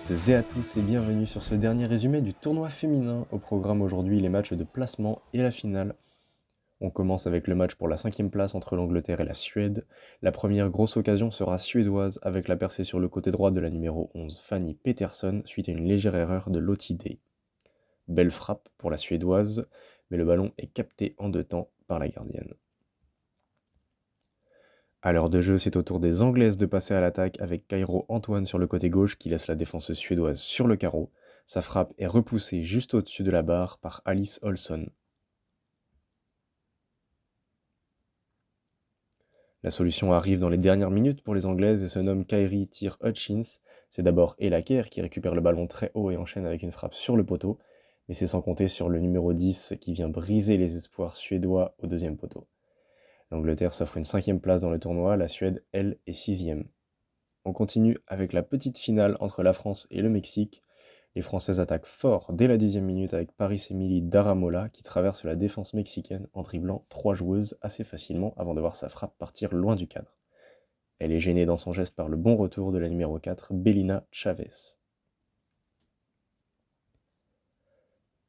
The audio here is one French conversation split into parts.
toutes et à tous et bienvenue sur ce dernier résumé du tournoi féminin. Au programme aujourd'hui, les matchs de placement et la finale. On commence avec le match pour la 5e place entre l'Angleterre et la Suède. La première grosse occasion sera suédoise avec la percée sur le côté droit de la numéro 11 Fanny Peterson suite à une légère erreur de Lottie Day. Belle frappe pour la suédoise, mais le ballon est capté en 2 temps par la gardienne. À l'heure de jeu, c'est au tour des Anglaises de passer à l'attaque avec Kairo Antoine sur le côté gauche qui laisse la défense suédoise sur le carreau. Sa frappe est repoussée juste au-dessus de la barre par Alice Olson. La solution arrive dans les dernières minutes pour les Anglaises et se nomme Kyrie Tyr Hutchins. C'est d'abord Ella Kerr qui récupère le ballon très haut et enchaîne avec une frappe sur le poteau, mais c'est sans compter sur le numéro 10 qui vient briser les espoirs suédois au deuxième poteau. L'Angleterre s'offre une 5e place dans le tournoi, la Suède, elle, est 6e. On continue avec la petite finale entre la France et le Mexique. Les Françaises attaquent fort dès la 10e minute avec Paris-Émilie Daramola qui traverse la défense mexicaine en dribblant 3 joueuses assez facilement avant de voir sa frappe partir loin du cadre. Elle est gênée dans son geste par le bon retour de la numéro 4, Belina Chavez.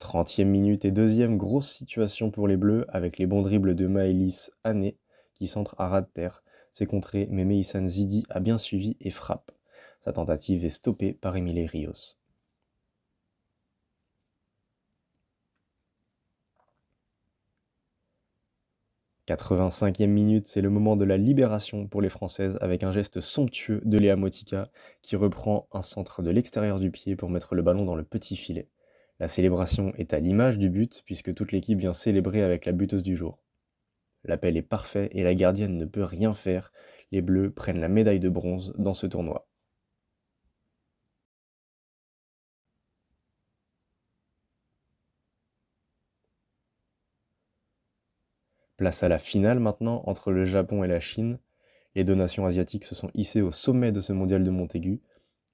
30e minute et deuxième grosse situation pour les Bleus avec les bons dribbles de Maëlys Hané qui centre à ras de terre. C'est contré, mais Meïssan Zidi a bien suivi et frappe. Sa tentative est stoppée par Emile Rios. « 85e minute, c'est le moment de la libération pour les Françaises avec un geste somptueux de Léa Motika qui reprend un centre de l'extérieur du pied pour mettre le ballon dans le petit filet. La célébration est à l'image du but puisque toute l'équipe vient célébrer avec la buteuse du jour. L'appel est parfait et la gardienne ne peut rien faire. Les Bleus prennent la médaille de bronze dans ce tournoi. Place à la finale maintenant entre le Japon et la Chine. Les 2 nations asiatiques se sont hissées au sommet de ce mondial de Montaigu.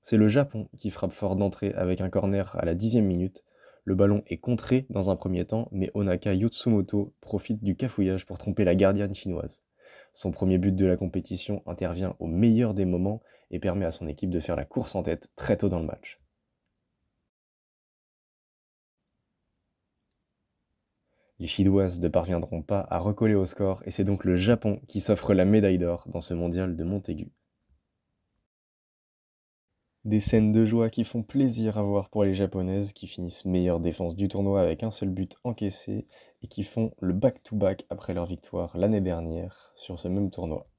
C'est le Japon qui frappe fort d'entrée avec un corner à la 10e minute. Le ballon est contré dans un premier temps, mais Onaka Yotsumoto profite du cafouillage pour tromper la gardienne chinoise. Son premier but de la compétition intervient au meilleur des moments et permet à son équipe de faire la course en tête très tôt dans le match. Les Chinoises ne parviendront pas à recoller au score et c'est donc le Japon qui s'offre la médaille d'or dans ce mondial de Montaigu. Des scènes de joie qui font plaisir à voir pour les Japonaises qui finissent meilleure défense du tournoi avec un seul but encaissé et qui font le back-to-back après leur victoire l'année dernière sur ce même tournoi.